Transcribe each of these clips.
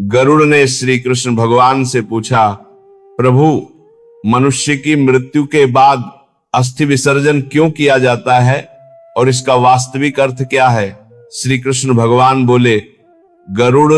गरुड़ ने श्री कृष्ण भगवान से पूछा, प्रभु, मनुष्य की मृत्यु के बाद अस्थि विसर्जन क्यों किया जाता है और इसका वास्तविक अर्थ क्या है? श्री कृष्ण भगवान बोले, गरुड़,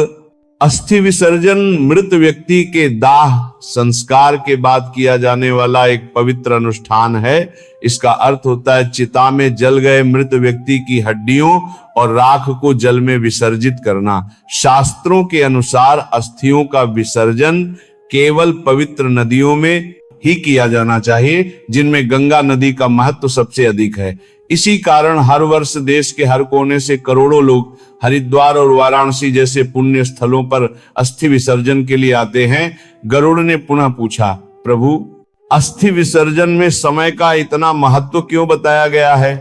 अस्थि विसर्जन मृत व्यक्ति के दाह संस्कार के बाद किया जाने वाला एक पवित्र अनुष्ठान है। इसका अर्थ होता है चिता में जल गए मृत व्यक्ति की हड्डियों और राख को जल में विसर्जित करना। शास्त्रों के अनुसार अस्थियों का विसर्जन केवल पवित्र नदियों में ही किया जाना चाहिए, जिनमें गंगा नदी का महत्व सबसे अधिक है। इसी कारण हर वर्ष देश के हर कोने से करोड़ों लोग हरिद्वार और वाराणसी जैसे पुण्य स्थलों पर अस्थि विसर्जन के लिए आते हैं। गरुड़ ने पुनः पूछा, प्रभु, अस्थि विसर्जन में समय का इतना महत्व क्यों बताया गया है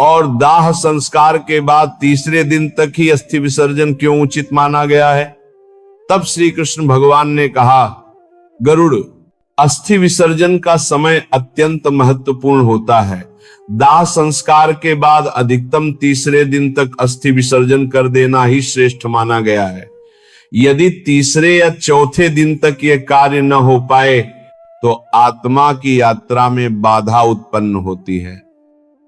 और दाह संस्कार के बाद तीसरे दिन तक ही अस्थि विसर्जन क्यों उचित माना गया है? तब श्री कृष्ण भगवान ने कहा, गरुड़, अस्थि विसर्जन का समय अत्यंत महत्वपूर्ण होता है। दाह संस्कार के बाद अधिकतम तीसरे दिन तक अस्थि विसर्जन कर देना ही श्रेष्ठ माना गया है। यदि तीसरे या चौथे दिन तक यह कार्य न हो पाए तो आत्मा की यात्रा में बाधा उत्पन्न होती है।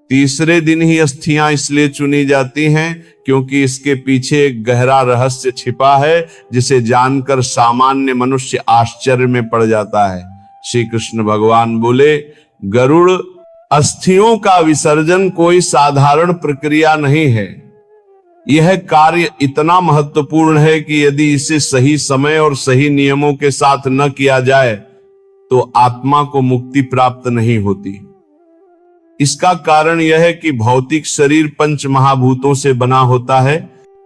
तीसरे दिन ही अस्थियां इसलिए चुनी जाती हैं क्योंकि इसके पीछे एक गहरा रहस्य छिपा है, जिसे जानकर सामान्य मनुष्य आश्चर्य में पड़ जाता है। श्री कृष्ण भगवान बोले, गरुड़, अस्थियों का विसर्जन कोई साधारण प्रक्रिया नहीं है। यह कार्य इतना महत्वपूर्ण है कि यदि इसे सही समय और सही नियमों के साथ न किया जाए तो आत्मा को मुक्ति प्राप्त नहीं होती। इसका कारण यह है कि भौतिक शरीर पंच महाभूतों से बना होता है,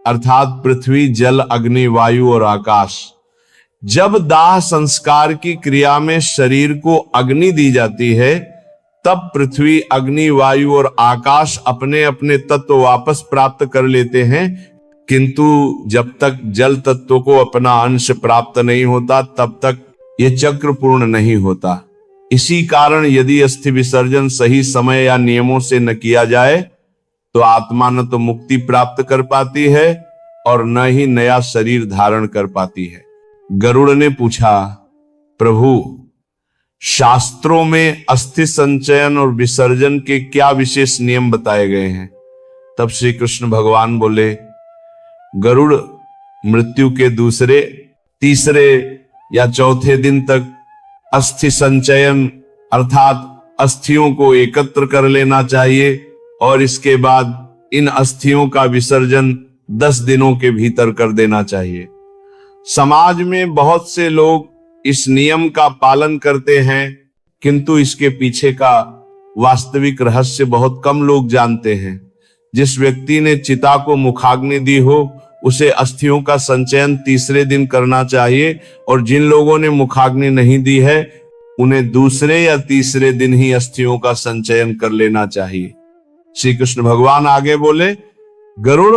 अर्थात पृथ्वी, जल, अग्नि, वायु और आकाश। जब दाह संस्कार की क्रिया में शरीर को अग्नि दी जाती है, तब पृथ्वी, अग्नि, वायु और आकाश अपने अपने तत्व वापस प्राप्त कर लेते हैं, किंतु जब तक जल तत्व को अपना अंश प्राप्त नहीं होता तब तक यह चक्र पूर्ण नहीं होता। इसी कारण यदि अस्थि विसर्जन सही समय या नियमों से न किया जाए तो आत्मा न तो मुक्ति प्राप्त कर पाती है और न ही नया शरीर धारण कर पाती है। गरुड़ ने पूछा, प्रभु, शास्त्रों में अस्थि संचयन और विसर्जन के क्या विशेष नियम बताए गए हैं? तब श्री कृष्ण भगवान बोले, गरुड़, मृत्यु के दूसरे, तीसरे या चौथे दिन तक अस्थि संचयन अर्थात अस्थियों को एकत्र कर लेना चाहिए और इसके बाद इन अस्थियों का विसर्जन 10 दिनों के भीतर कर देना चाहिए। समाज में बहुत से लोग इस नियम का पालन करते हैं, किंतु इसके पीछे का वास्तविक रहस्य बहुत कम लोग जानते हैं। जिस व्यक्ति ने चिता को मुखाग्नि दी हो उसे अस्थियों का संचयन तीसरे दिन करना चाहिए और जिन लोगों ने मुखाग्नि नहीं दी है उन्हें दूसरे या तीसरे दिन ही अस्थियों का संचयन कर लेना चाहिए। श्री कृष्ण भगवान आगे बोले, गरुड़,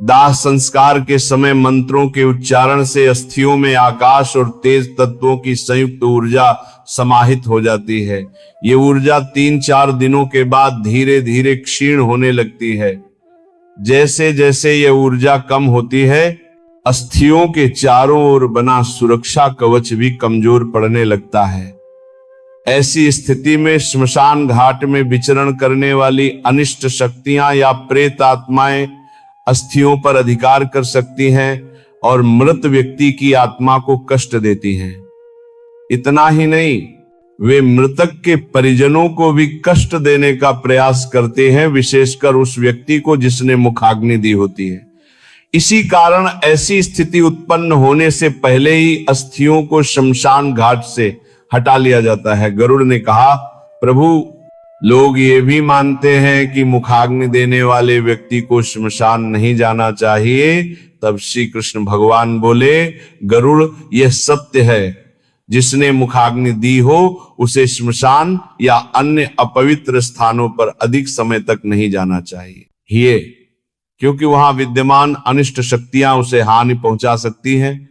दाह संस्कार के समय मंत्रों के उच्चारण से अस्थियों में आकाश और तेज तत्वों की संयुक्त ऊर्जा समाहित हो जाती है। ये ऊर्जा 3-4 दिनों के बाद धीरे धीरे क्षीण होने लगती है। जैसे जैसे यह ऊर्जा कम होती है, अस्थियों के चारों ओर बना सुरक्षा कवच भी कमजोर पड़ने लगता है। ऐसी स्थिति में श्मशान घाट में विचरण करने वाली अनिष्ट शक्तियां या प्रेत आत्माएं अस्थियों पर अधिकार कर सकती हैं और मृत व्यक्ति की आत्मा को कष्ट देती हैं। इतना ही नहीं, वे मृतक के परिजनों को भी कष्ट देने का प्रयास करते हैं, विशेषकर उस व्यक्ति को जिसने मुखाग्नि दी होती है। इसी कारण ऐसी स्थिति उत्पन्न होने से पहले ही अस्थियों को शमशान घाट से हटा लिया जाता है। गरुड़ ने कहा, प्रभु, लोग ये भी मानते हैं कि मुखाग्नि देने वाले व्यक्ति को श्मशान नहीं जाना चाहिए। तब श्री कृष्ण भगवान बोले, गरुड़, यह सत्य है। जिसने मुखाग्नि दी हो उसे श्मशान या अन्य अपवित्र स्थानों पर अधिक समय तक नहीं जाना चाहिए, क्योंकि वहां विद्यमान अनिष्ट शक्तियां उसे हानि पहुंचा सकती हैं।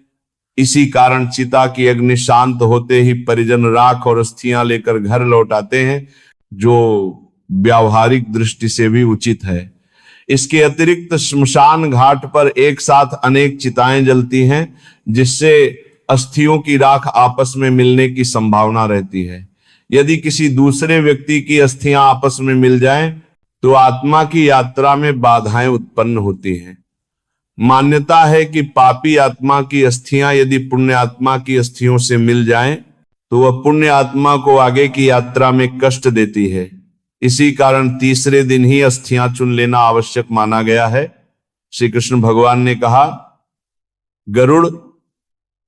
इसी कारण चिता की अग्नि शांत होते ही परिजन राख और अस्थियां लेकर घर लौट आते हैं, जो व्यावहारिक दृष्टि से भी उचित है। इसके अतिरिक्त श्मशान घाट पर एक साथ अनेक चिताएं जलती हैं, जिससे अस्थियों की राख आपस में मिलने की संभावना रहती है। यदि किसी दूसरे व्यक्ति की अस्थियां आपस में मिल जाएं, तो आत्मा की यात्रा में बाधाएं उत्पन्न होती हैं। मान्यता है कि पापी आत्मा की अस्थियां यदि पुण्य आत्मा की अस्थियों से मिल जाएं, तो वह पुण्य आत्मा को आगे की यात्रा में कष्ट देती है। इसी कारण तीसरे दिन ही अस्थियां चुन लेना आवश्यक माना गया है। श्री कृष्ण भगवान ने कहा, गरुड़,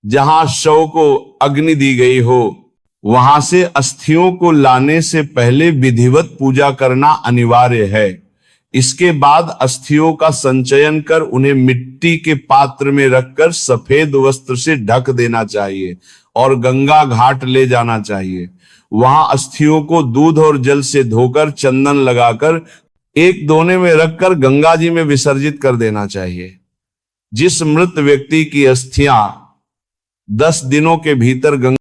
जहां शव को अग्नि दी गई हो, वहां से अस्थियों को लाने से पहले विधिवत पूजा करना अनिवार्य है। इसके बाद अस्थियों का संचयन कर उन्हें मिट्टी के पात्र में रखकर सफेद वस्त्र से ढक देना चाहिए और गंगा घाट ले जाना चाहिए। वहां अस्थियों को दूध और जल से धोकर चंदन लगाकर एक दोने में रखकर गंगा जी में विसर्जित कर देना चाहिए। जिस मृत व्यक्ति की अस्थियां 10 दिनों के भीतर गंगा